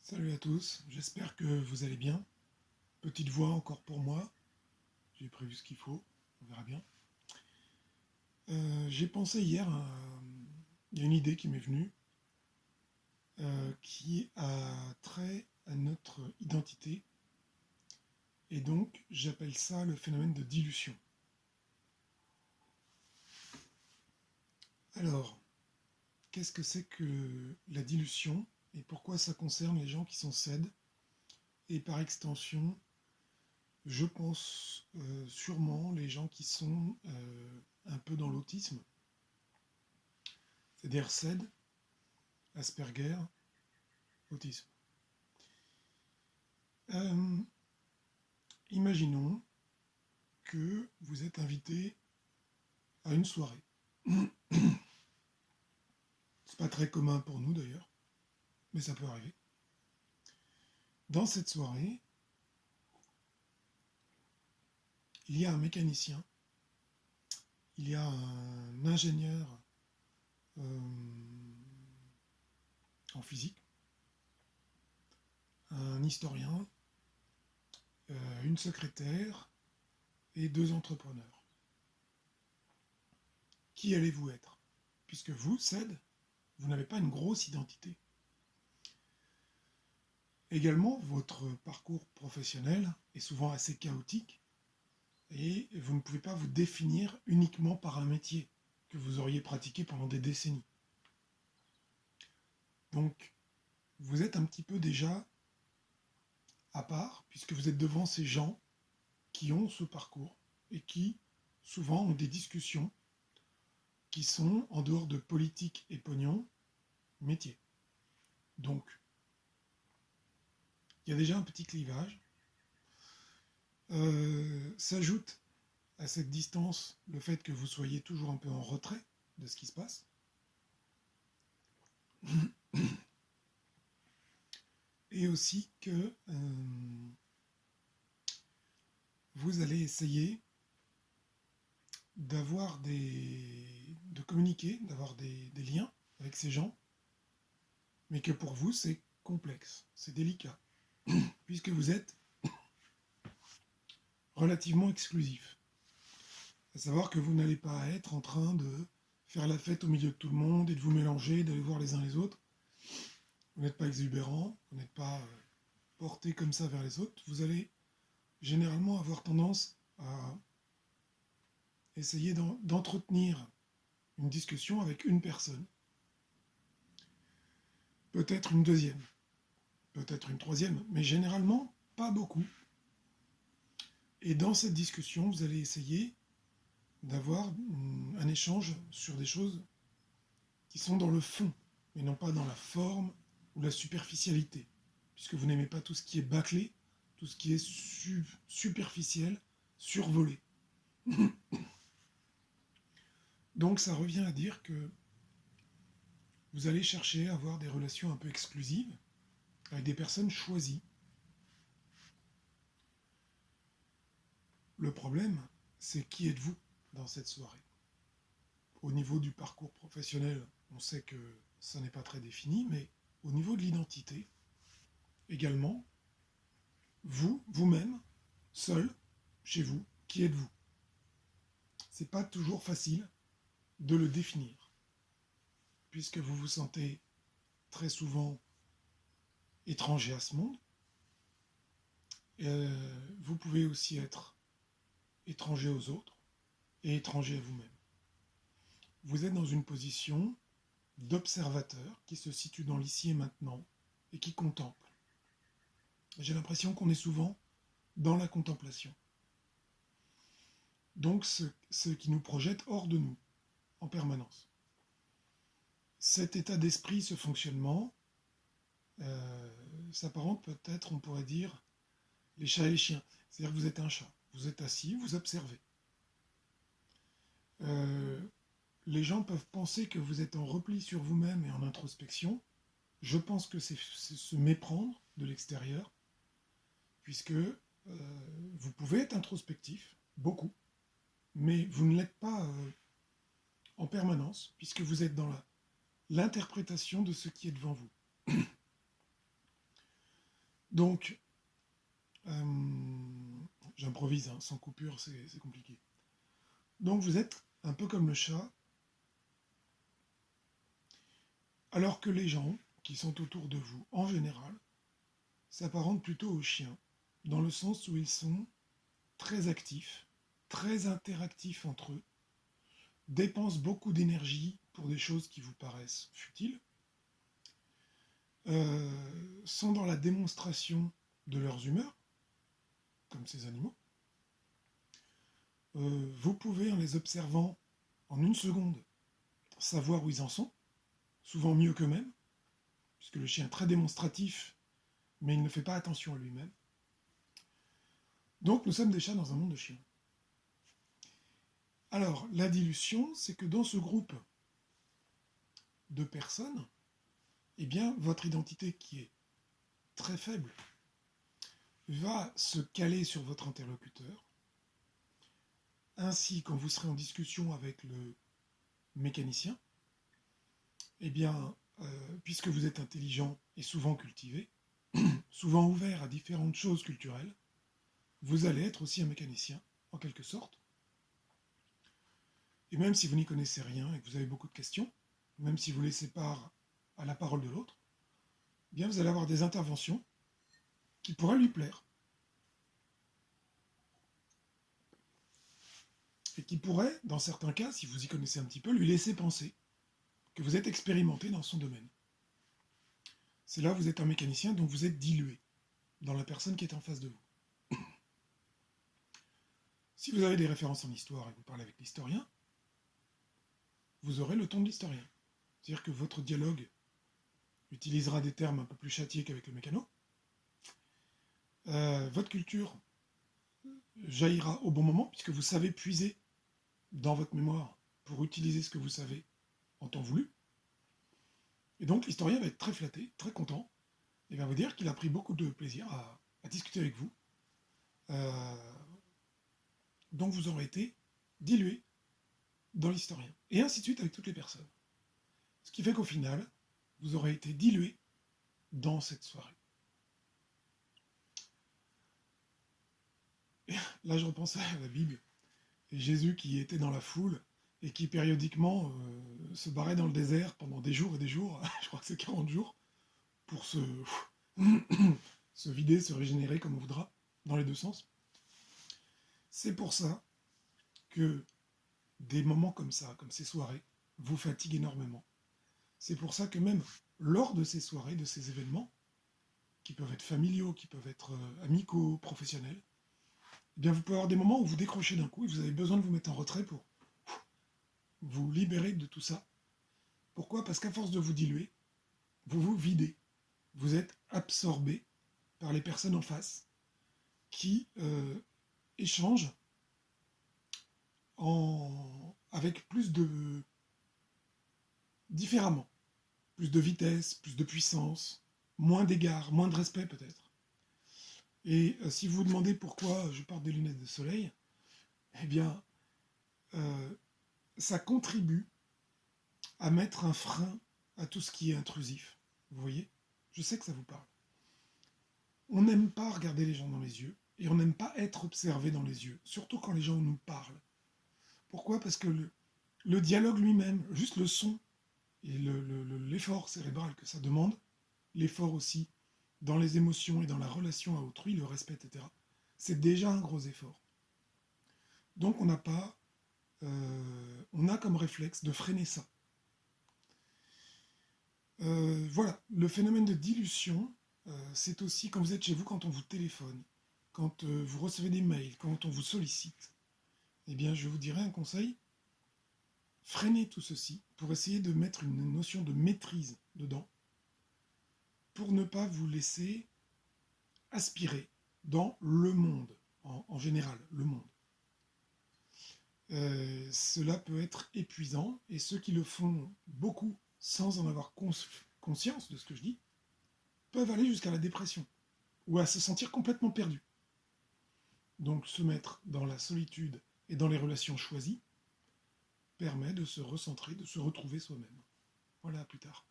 Salut à tous, j'espère que vous allez bien. Petite voix encore pour moi, j'ai prévu ce qu'il faut, on verra bien. J'ai pensé hier, il y a une idée qui m'est venue, qui a trait à notre identité, et donc j'appelle ça le phénomène de dilution. Alors, qu'est-ce que c'est que la dilution, et pourquoi ça concerne les gens qui sont cèdes, et par extension, je pense sûrement les gens qui sont un peu dans l'autisme, c'est-à-dire CED, Asperger, autisme. Euh, Imaginons que vous êtes invité à une soirée. C'est pas très commun pour nous d'ailleurs, mais ça peut arriver. Dans cette soirée, il y a un mécanicien, il y a un ingénieur euh, en physique, un historien, une secrétaire et deux entrepreneurs. Qui allez-vous être? Puisque vous, CED, vous n'avez pas une grosse identité. Également, votre parcours professionnel est souvent assez chaotique et vous ne pouvez pas vous définir uniquement par un métier que vous auriez pratiqué pendant des décennies. Donc, vous êtes un petit peu déjà à part, puisque vous êtes devant ces gens qui ont ce parcours et qui, souvent, ont des discussions qui sont, en dehors de politique et pognon, métier. Donc, il y a déjà un petit clivage. S'ajoute à cette distance le fait que vous soyez toujours un peu en retrait de ce qui se passe. Et aussi que vous allez essayer de communiquer, d'avoir des liens avec ces gens, mais que pour vous c'est complexe, c'est délicat, puisque vous êtes relativement exclusif. À savoir que vous n'allez pas être en train de faire la fête au milieu de tout le monde et de vous mélanger, d'aller voir les uns les autres. Vous n'êtes pas exubérant, vous n'êtes pas porté comme ça vers les autres. Vous allez généralement avoir tendance à essayer d'entretenir une discussion avec une personne. Peut-être une deuxième, peut-être une troisième, mais généralement pas beaucoup. Et dans cette discussion, vous allez essayer d'avoir un échange sur des choses qui sont dans le fond, mais non pas dans la forme ou la superficialité, puisque vous n'aimez pas tout ce qui est bâclé, tout ce qui est superficiel, survolé. Donc ça revient à dire que vous allez chercher à avoir des relations un peu exclusives avec des personnes choisies. Le problème, c'est qui êtes-vous dans cette soirée? Au niveau du parcours professionnel, on sait que ça n'est pas très défini, mais au niveau de l'identité, également, vous-même, seul, chez vous, qui êtes-vous? C'est pas toujours facile de le définir, puisque vous vous sentez très souvent étranger à ce monde. Vous pouvez aussi être étranger aux autres et étranger à vous-même. Vous êtes dans une position d'observateur qui se situe dans l'ici et maintenant et qui contemple. J'ai l'impression qu'on est souvent dans la contemplation. Donc ce qui nous projette hors de nous, en permanence. Cet état d'esprit, ce fonctionnement, s'apparente peut-être, on pourrait dire, les chats et les chiens. C'est-à-dire que vous êtes un chat, vous êtes assis, vous observez. Les gens peuvent penser que vous êtes en repli sur vous-même et en introspection. Je pense que c'est se méprendre de l'extérieur, puisque vous pouvez être introspectif, beaucoup, mais vous ne l'êtes pas en permanence, puisque vous êtes dans l'interprétation de ce qui est devant vous. Donc, j'improvise, hein, sans coupure, c'est compliqué. Donc vous êtes un peu comme le chat, alors que les gens qui sont autour de vous, en général, s'apparentent plutôt aux chiens, dans le sens où ils sont très actifs, très interactifs entre eux, dépensent beaucoup d'énergie pour des choses qui vous paraissent futiles, sont dans la démonstration de leurs humeurs, comme ces animaux. Vous pouvez, en les observant en une seconde, savoir où ils en sont, souvent mieux qu'eux-mêmes, puisque le chien est très démonstratif, mais il ne fait pas attention à lui-même. Donc nous sommes des chats dans un monde de chiens. Alors, la dilution, c'est que dans ce groupe de personnes, eh bien, votre identité qui est très faible va se caler sur votre interlocuteur. Ainsi, quand vous serez en discussion avec le mécanicien, eh bien, puisque vous êtes intelligent et souvent cultivé, souvent ouvert à différentes choses culturelles, vous allez être aussi un mécanicien, en quelque sorte. Et même si vous n'y connaissez rien et que vous avez beaucoup de questions, même si vous laissez part à la parole de l'autre, eh bien vous allez avoir des interventions qui pourraient lui plaire. Et qui pourraient, dans certains cas, si vous y connaissez un petit peu, lui laisser penser que vous êtes expérimenté dans son domaine. C'est là où vous êtes un mécanicien, donc vous êtes dilué dans la personne qui est en face de vous. Si vous avez des références en histoire et que vous parlez avec l'historien, vous aurez le ton de l'historien. C'est-à-dire que votre dialogue utilisera des termes un peu plus châtiés qu'avec le mécano. Votre culture jaillira au bon moment, puisque vous savez puiser dans votre mémoire pour utiliser ce que vous savez en temps voulu. Et donc l'historien va être très flatté, très content, et va vous dire qu'il a pris beaucoup de plaisir à discuter avec vous. Donc vous aurez été dilué dans l'historien. Et ainsi de suite avec toutes les personnes. Ce qui fait qu'au final, vous aurez été dilué dans cette soirée. Et là, je repense à la Bible, et Jésus qui était dans la foule, et qui périodiquement se barrait dans le désert pendant des jours et des jours, je crois que c'est 40 jours, pour se vider, se régénérer comme on voudra, dans les deux sens. C'est pour ça que des moments comme ça, comme ces soirées, vous fatiguent énormément. C'est pour ça que même lors de ces soirées, de ces événements, qui peuvent être familiaux, qui peuvent être amicaux, professionnels, eh bien vous pouvez avoir des moments où vous décrochez d'un coup et vous avez besoin de vous mettre en retrait pour vous libérer de tout ça. Pourquoi ? Parce qu'à force de vous diluer, vous vous videz. Vous êtes absorbé par les personnes en face qui échangent avec plus de... différemment. Plus de vitesse, plus de puissance, moins d'égard, moins de respect peut-être. Et si vous vous demandez pourquoi je porte des lunettes de soleil, eh bien, ça contribue à mettre un frein à tout ce qui est intrusif. Vous voyez ? Je sais que ça vous parle. On n'aime pas regarder les gens dans les yeux, et on n'aime pas être observé dans les yeux, surtout quand les gens nous parlent. Pourquoi ? Parce que le dialogue lui-même, juste le son, et l'effort cérébral que ça demande, l'effort aussi dans les émotions et dans la relation à autrui, le respect, etc., c'est déjà un gros effort. Donc on a comme réflexe de freiner ça. Voilà, le phénomène de dilution, c'est aussi quand vous êtes chez vous, quand on vous téléphone, quand vous recevez des mails, quand on vous sollicite. Eh bien, je vous dirais un conseil, freinez tout ceci pour essayer de mettre une notion de maîtrise dedans, pour ne pas vous laisser aspirer dans le monde, en général, le monde. Cela peut être épuisant, et ceux qui le font beaucoup sans en avoir conscience de ce que je dis, peuvent aller jusqu'à la dépression, ou à se sentir complètement perdu. Donc se mettre dans la solitude et dans les relations choisies permet de se recentrer, de se retrouver soi-même. Voilà, à plus tard.